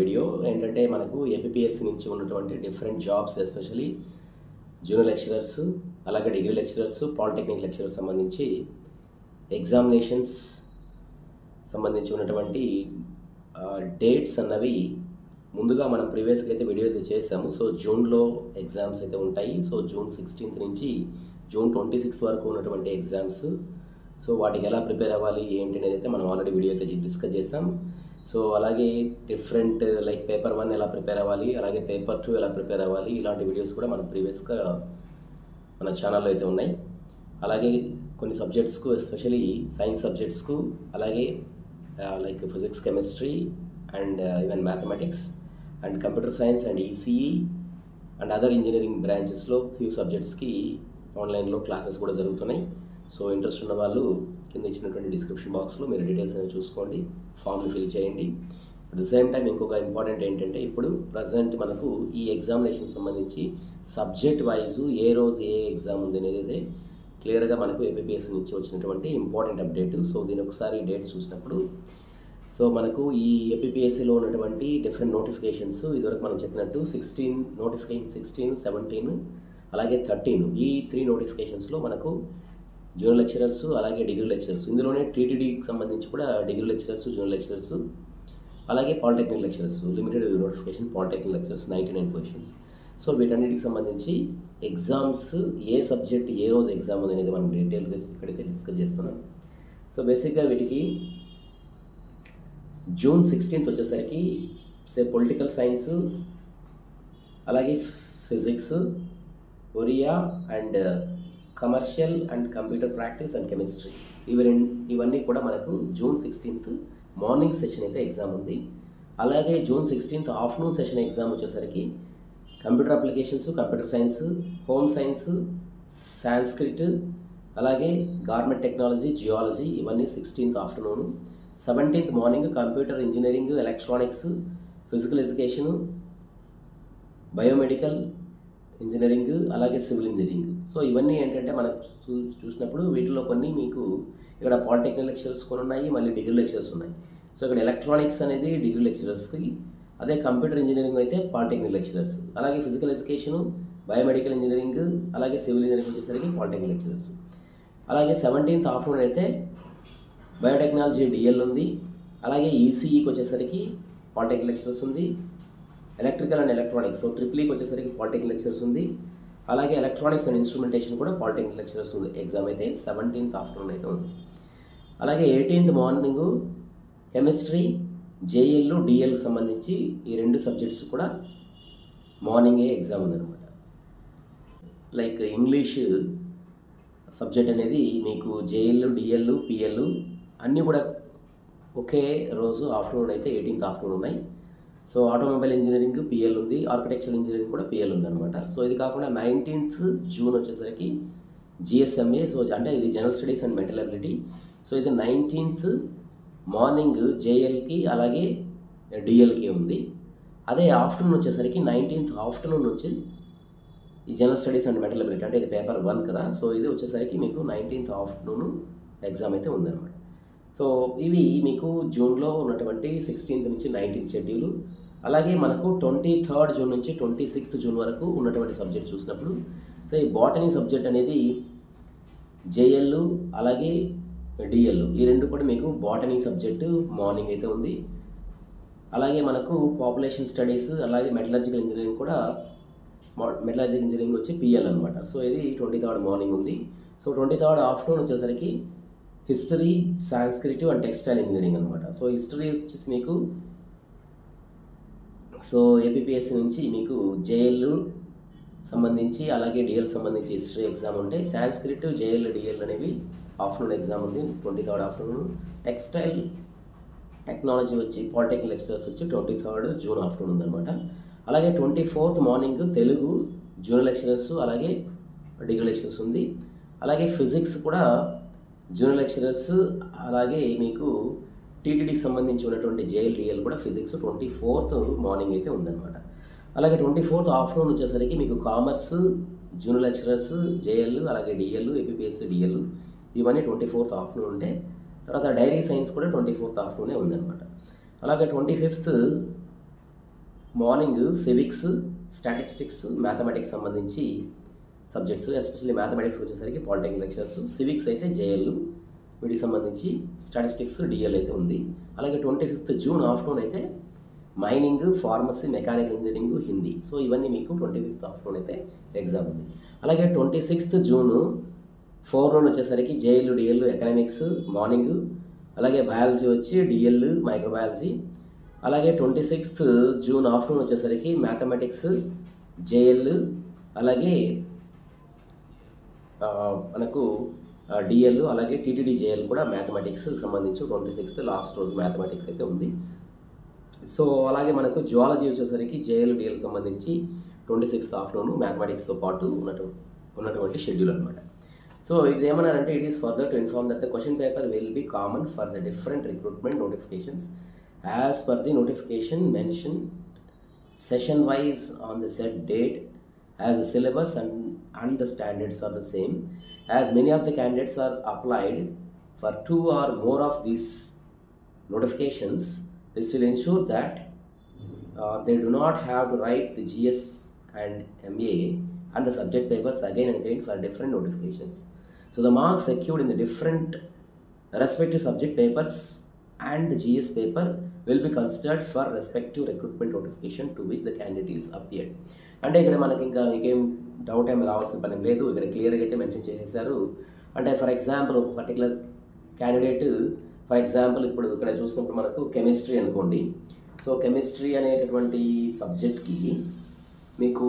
Video ఏంటంటే మనకు APSC నుంచి ఉన్నటువంటి different jobs especially junior lecturers అలాగే డిగ్రీ లెక్చరర్స్ పాలిటెక్నిక్ లెక్చరర్స్ సంబంధించి ఎగ్జామినేషన్స్ సంబంధించి ఉన్నటువంటి డేట్స్ అన్నవి ముందుగా మనం ప్రీవియస్గా అయితే వీడియోస్ చేసాము. సో జూన్లో ఎగ్జామ్స్ అయితే ఉంటాయి. సో జూన్ 16th నుంచి జూన్ 26th వరకు ఉన్నటువంటి ఎగ్జామ్స్. సో వాటికి ఎలా ప్రిపేర్ అవ్వాలి ఏంటి అనేది అయితే మనం ఆల్రెడీ వీడియో అయితే డిస్కస్ చేసాం. సో అలాగే డిఫరెంట్ లైక్ పేపర్ 1 ఎలా ప్రిపేర్ అవ్వాలి, అలాగే పేపర్ 2 ఎలా ప్రిపేర్ అవ్వాలి, ఇలాంటి వీడియోస్ కూడా మనం ప్రీవియస్గా మన ఛానల్లో అయితే ఉన్నాయి. అలాగే కొన్ని సబ్జెక్ట్స్కు ఎస్పెషలీ సైన్స్ సబ్జెక్ట్స్కు అలాగే like physics, chemistry and even mathematics and computer science and ECE and other engineering బ్రాంచెస్లో ఫ్యూ సబ్జెక్ట్స్కి ఆన్లైన్లో క్లాసెస్ కూడా జరుగుతున్నాయి. సో ఇంట్రెస్ట్ ఉన్న వాళ్ళు కింద ఇచ్చినటువంటి డిస్క్రిప్షన్ బాక్స్లో మీరు డీటెయిల్స్ అనేవి చూసుకోండి, ఫామ్ని ఫిల్ చేయండి. అట్ ద సేమ్ టైం ఇంకొక ఇంపార్టెంట్ ఏంటంటే ఇప్పుడు ప్రజెంట్ మనకు ఈ ఎగ్జామినేషన్ సంబంధించి సబ్జెక్ట్ వైజు ఏ రోజు ఏ ఎగ్జామ్ ఉంది అనేది క్లియర్గా మనకు ఏపీఎస్సి నుంచి వచ్చినటువంటి ఇంపార్టెంట్ అప్డేట్. సో దీని ఒకసారి డేట్ చూసినప్పుడు సో మనకు ఈ ఏపీఎస్సిలో ఉన్నటువంటి డిఫరెంట్ నోటిఫికేషన్స్ ఇదివరకు మనం చెప్పినట్టు 16 నోటిఫికేషన్, 16, 17 అలాగే 13 ఈ 3 నోటిఫికేషన్స్లో మనకు జూనియర్ లెక్చరర్స్ అలాగే డిగ్రీ లెక్చరర్స్, ఇందులోనే టీటీడీకి సంబంధించి కూడా డిగ్రీ లెక్చరర్స్, జూనియర్ లెక్చరర్స్ అలాగే polytechnic lecturers, limited notification polytechnic lecturers 99 positions. So వీటన్నిటికి సంబంధించి ఎగ్జామ్స్ ఏ సబ్జెక్ట్ ఏ రోజు ఎగ్జామ్ ఉంది అనేది మనం డీటెయిల్గా ఇక్కడైతే డిస్కస్ చేస్తున్నాం. సో బేసిక్గా వీటికి జూన్ 16th వచ్చేసరికి పొలిటికల్ సైన్స్ అలాగే physics, Oriya and commercial and computer practice and chemistry ఇవన్నీ కూడా మనకు జూన్ 16th మార్నింగ్ సెషన్ అయితే ఎగ్జామ్ ఉంది. అలాగే June 16th afternoon session exam వచ్చేసరికి computer applications, computer science, home science, Sanskrit అలాగే గార్మెంట్ టెక్నాలజీ, జియాలజీ ఇవన్నీ 16th afternoon. 17th morning computer engineering, electronics, physical education, biomedical engineering అలాగే సివిల్ ఇంజనీరింగ్. సో ఇవన్నీ ఏంటంటే మనకు చూసినప్పుడు వీటిలో కొన్ని మీకు ఇక్కడ పాలిటెక్నిక్ లెక్చరర్స్ కొన్ని ఉన్నాయి, మళ్ళీ డిగ్రీ లెక్చరర్స్ ఉన్నాయి. సో ఇక్కడ ఎలక్ట్రానిక్స్ అనేది డిగ్రీ లెక్చరర్స్కి, అదే కంప్యూటర్ ఇంజనీరింగ్ అయితే పాలిటెక్నిక్ లెక్చరర్స్, అలాగే ఫిజికల్ ఎడ్యుకేషను, బయోమెడికల్ ఇంజనీరింగ్ అలాగే సివిల్ ఇంజనీరింగ్ వచ్చేసరికి పాలిటెక్నిక్ లెక్చరర్స్. అలాగే 17th ఆఫ్టర్నూన్ అయితే బయోటెక్నాలజీ డిఎల్ ఉంది, అలాగే ఈసీఈకి వచ్చేసరికి పాలిటెక్నిక్ లెక్చరర్స్ ఉంది, ఎలక్ట్రికల్ అండ్ ఎలక్ట్రానిక్స్ సో ట్రిపుల్ఈకి వచ్చేసరికి పాలిటెక్నిక్ లెక్చరర్స్ ఉంది, అలాగే ఎలక్ట్రానిక్స్ అండ్ ఇన్స్ట్రుమెంటేషన్ కూడా పాలిటెక్నిక్ లెక్చరర్స్ ఉంది. ఎగ్జామ్ అయితే 17th ఆఫ్టర్నూన్ అయితే ఉంది. అలాగే 18th morning chemistry, JL, DL సంబంధించి ఈ 2 సబ్జెక్ట్స్ కూడా మార్నింగే ఎగ్జామ్ ఉందన్నమాట. లైక్ ఇంగ్లీష్ సబ్జెక్ట్ అనేది మీకు జేఎల్, డిఎల్, పిఎల్ అన్నీ కూడా ఒకే రోజు ఆఫ్టర్నూన్ అయితే 18th ఆఫ్టర్నూన్ ఉన్నాయి. సో ఆటోమొబైల్ ఇంజనీరింగ్ పిఎల్ ఉంది, ఆర్కిటెక్చర్ ఇంజనీరింగ్ కూడా పిఎల్ ఉందన్నమాట. సో ఇది కాకుండా 19th జూన్ వచ్చేసరికి జిఎస్ఎంఏ, సో అంటే ఇది general studies and mental ability. So ఇది 19th మార్నింగ్ జేఎల్కి అలాగే డిఎల్కి ఉంది. అదే ఆఫ్టర్నూన్ వచ్చేసరికి 19th ఆఫ్టర్నూన్ వచ్చి ఈ general studies and mental ability అంటే ఇది పేపర్ 1 కదా. సో ఇది వచ్చేసరికి మీకు 19th ఆఫ్టర్నూన్ ఎగ్జామ్ అయితే ఉందన్నమాట. సో ఇవి మీకు జూన్లో ఉన్నటువంటి 16th నుంచి 19th షెడ్యూల్. అలాగే మనకు 23rd జూన్ నుంచి 26th జూన్ వరకు ఉన్నటువంటి సబ్జెక్ట్ చూసినప్పుడు సో ఈ బాటనీ సబ్జెక్ట్ అనేది జేఎల్ అలాగే డిఎల్ ఈ 2 కూడా మీకు బాటనీ సబ్జెక్టు మార్నింగ్ అయితే ఉంది. అలాగే మనకు పాపులేషన్ స్టడీస్ అలాగే మెటలర్జికల్ ఇంజనీరింగ్ కూడా, మెటలర్జికల్ ఇంజనీరింగ్ వచ్చి పిఎల్ అనమాట. సో ఇది 23rd మార్నింగ్ ఉంది. సో 23rd ఆఫ్టర్నూన్ వచ్చేసరికి history, Sanskrit and textile engineering అనమాట. సో హిస్టరీ వచ్చేసి మీకు సో ఏపీఎస్సి నుంచి మీకు జేఎల్ సంబంధించి అలాగే డిఎల్ సంబంధించి హిస్టరీ ఎగ్జామ్ ఉంటాయి. సాంస్క్రిట్, జేఎల్, డిఎల్ అనేవి ఆఫ్టర్నూన్ ఎగ్జామ్ ఉంది 23rd ఆఫ్టర్నూన్. టెక్స్టైల్ టెక్నాలజీ వచ్చి పాలిటెక్నిక్ లెక్చరర్స్ వచ్చి 23rd జూన్ ఆఫ్టర్నూన్ ఉందన్నమాట. అలాగే 24th morning Telugu junior lecturers అలాగే డిగ్రీ లెక్చరర్స్ ఉంది. అలాగే ఫిజిక్స్ కూడా జూనియర్ లెక్చరర్స్ అలాగే మీకు టీటీడీకి సంబంధించి ఉన్నటువంటి జేఎల్, డిఎల్ కూడా ఫిజిక్స్ 24th మార్నింగ్ అయితే ఉందన్నమాట. అలాగే 24th ఆఫ్టర్నూన్ వచ్చేసరికి మీకు కామర్స్ జూనియర్ లెక్చరర్స్, జేఎల్ అలాగే డిఎల్, ఏపీఎస్సి డిఎల్ ఇవన్నీ 24th ఆఫ్టర్నూన్ ఉంటే, తర్వాత డైరీ సైన్స్ కూడా 24th ఆఫ్టర్నూనే ఉందన్నమాట. అలాగే 25th morning civics, statistics, mathematics సంబంధించి సబ్జెక్ట్స్, ఎస్పెషల్లీ మ్యాథమెటిక్స్ వచ్చేసరికి పాలిటెక్నిక్ లెక్చర్స్, సివిక్స్ అయితే జేఎల్, వీటికి సంబంధించి స్టాటిస్టిక్స్ డిఎల్ అయితే ఉంది. అలాగే 25th జూన్ ఆఫ్టర్నూన్ అయితే mining, pharmacy, mechanical engineering, Hindi. So ఇవన్నీ మీకు 25th ఆఫ్టర్నూన్ అయితే ఎగ్జామ్ ఉంది. అలాగే 26th జూన్ ఫోర్నూన్ వచ్చేసరికి జేఎల్, డిఎల్, ఎకనామిక్స్ మార్నింగ్. అలాగే బయాలజీ వచ్చి డిఎల్, మైక్రోబయాలజీ. అలాగే 26th జూన్ ఆఫ్టర్నూన్ వచ్చేసరికి మ్యాథమెటిక్స్, జేఎల్, అలాగే మనకు డిఎల్, అలాగే టీటీడీ జేఎల్ కూడా మ్యాథమెటిక్స్ సంబంధించి 26th లాస్ట్ రోజు మ్యాథమెటిక్స్ అయితే ఉంది. సో అలాగే మనకు జువాలజీ వచ్చేసరికి జేఎల్, డిఎల్ సంబంధించి 26th ఆఫ్టర్నూన్ మ్యాథమెటిక్స్తో పాటు ఉన్నటువంటి షెడ్యూల్ అనమాట. సో ఇది ఏమన్నారంటే, it is further to inform that the question paper will be common for the different recruitment notifications as per the notification mention session wise on the set date, as the syllabus and the standards are the same. As many of the candidates are applied for 2 or more of these notifications, this will ensure that they do not have to write the GS and MA and the subject papers again and again for different notifications. So the marks secured in the different respective subject papers and the GS paper will be considered for respective recruitment notification to which the candidate is appeared. అంటే ఇక్కడ మనకి ఇంకా మీకేం doubt ఏమి రావాల్సిన పని లేదు, ఇక్కడ క్లియర్గా అయితే మెన్షన్ చేసేసారు. అంటే ఫర్ ఎగ్జాంపుల్ ఒక పర్టికులర్ క్యాండిడేట్, ఫర్ ఎగ్జాంపుల్ ఇప్పుడు ఇక్కడ చూసినప్పుడు మనకు కెమిస్ట్రీ అనుకోండి. సో కెమిస్ట్రీ అనేటటువంటి సబ్జెక్ట్కి మీకు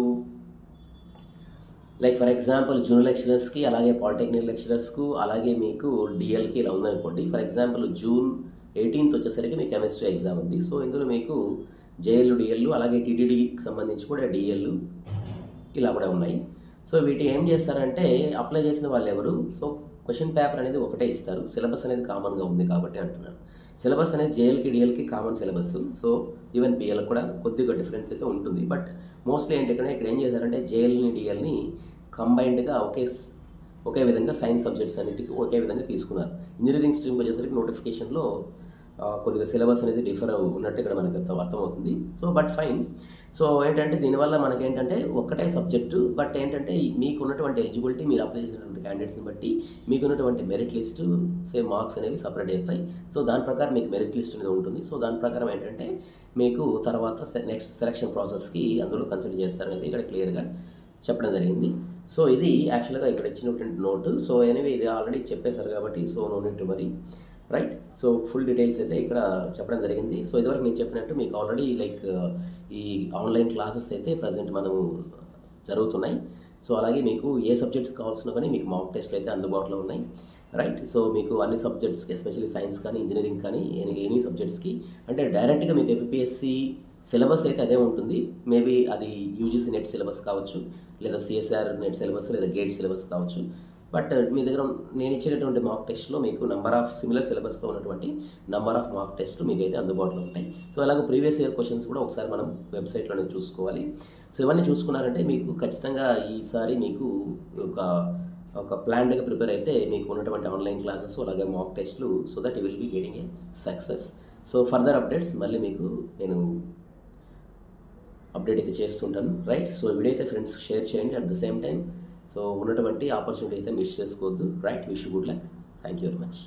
లైక్ ఫర్ ఎగ్జాంపుల్ జూనియర్ లెక్చరర్స్కి, అలాగే పాలిటెక్నిక్ లెక్చరర్స్కు, అలాగే మీకు డిఎల్కి ఇలా ఉందనుకోండి. ఫర్ ఎగ్జాంపుల్ June 18th వచ్చేసరికి మీకు కెమిస్ట్రీ ఎగ్జామ్ ఉంది. సో ఇందులో మీకు జేఎల్, డిఎల్, అలాగే టీటీడీకి సంబంధించి కూడా డిఎల్ ఇలా కూడా ఉన్నాయి. సో వీటి ఏం చేస్తారంటే, అప్లై చేసిన వాళ్ళు ఎవరు, సో క్వశ్చన్ పేపర్ అనేది ఒకటే ఇస్తారు, సిలబస్ అనేది కామన్గా ఉంది కాబట్టి అంటున్నారు. సిలబస్ అనేది జేఎల్కి, డిఎల్కి common syllabus. So even PL కూడా కొద్దిగా డిఫరెన్స్ అయితే ఉంటుంది. బట్ మోస్ట్లీ ఏంటంటే ఇక్కడ ఏం చేశారంటే జేఎల్ని, డిఎల్ని కంబైన్డ్గా ఒకే విధంగా సైన్స్ సబ్జెక్ట్స్ అన్నిటికీ ఒకే విధంగా తీసుకున్నారు. ఇంజనీరింగ్ స్ట్రీమ్కి వచ్చేసరికి నోటిఫికేషన్లో కొద్దిగా సిలబస్ అనేది డిఫర్ ఉన్నట్టు ఇక్కడ మనకు అర్థమవుతుంది. So but fine. సో ఏంటంటే దీనివల్ల మనకేంటంటే ఒక్కటే సబ్జెక్టు, బట్ ఏంటంటే మీకు ఉన్నటువంటి ఎలిజిబిలిటీ, మీరు అప్లై చేసినటువంటి క్యాండిడేట్స్ని బట్టి మీకు ఉన్నటువంటి మెరిట్ లిస్టు సేమ్ మార్క్స్ అనేవి సపరేట్ అవుతాయి. సో దాని ప్రకారం మీకు మెరిట్ లిస్ట్ అనేది ఉంటుంది. సో దాని ప్రకారం ఏంటంటే మీకు తర్వాత నెక్స్ట్ సెలక్షన్ ప్రాసెస్కి అందులో కన్సిడర్ చేస్తారనేది ఇక్కడ క్లియర్గా చెప్పడం జరిగింది. సో ఇది యాక్చువల్గా ఇక్కడ ఇచ్చినటువంటి నోటు. సో ఎనీవే ఇది ఆల్రెడీ చెప్పేశారు కాబట్టి so no need to worry, right. So full details అయితే ఇక్కడ చెప్పడం జరిగింది. సో ఇదివరకు నేను చెప్పినట్టు మీకు ఆల్రెడీ లైక్ ఈ ఆన్లైన్ క్లాసెస్ అయితే ప్రజెంట్ మనము జరుగుతున్నాయి. సో అలాగే మీకు ఏ సబ్జెక్ట్స్ కావాల్సిన కానీ మీకు మాక్ టెస్ట్లు అయితే అందుబాటులో ఉన్నాయి, రైట్. సో మీకు అన్ని సబ్జెక్ట్స్కి, ఎస్పెషల్లీ సైన్స్ కానీ, ఇంజనీరింగ్ కానీ, ఎనీ సబ్జెక్ట్స్కి అంటే డైరెక్ట్గా మీకు ఏపీఎస్సి సిలబస్ అయితే అదే ఉంటుంది. మేబీ అది యూజీసీ నెట్ సిలబస్ కావచ్చు, లేదా సిఎస్ఆర్ నెట్ సిలబస్, లేదా గేట్ సిలబస్ కావచ్చు. బట్ మీ దగ్గర నేను ఇచ్చేటటువంటి మాక్ టెస్ట్లో మీకు నంబర్ ఆఫ్ సిమిలర్ సిలబస్తో ఉన్నటువంటి నంబర్ ఆఫ్ మాక్ టెస్ట్లు మీకు అయితే అందుబాటులో ఉంటాయి. సో అలాగే ప్రీవియస్ ఇయర్ క్వశ్చన్స్ కూడా ఒకసారి మనం వెబ్సైట్లోనే చూసుకోవాలి. సో ఇవన్నీ చూసుకున్నారంటే మీకు ఖచ్చితంగా ఈసారి మీకు ఒక ప్లాన్డ్గా ప్రిపేర్ అయితే మీకు ఉన్నటువంటి ఆన్లైన్ క్లాసెస్, అలాగే మాక్ టెస్ట్లు, so that you will be getting a success. So further updates మళ్ళీ మీకు నేను అప్డేట్ అయితే చేస్తుంటాను, రైట్. సో వీడియో అయితే ఫ్రెండ్స్ షేర్ చేయండి. At the same time so ఉన్నటువంటి ఆపర్చునిటీ అయితే మిస్ చేసుకోవద్దు, right. Wish you good luck. Thank you very much.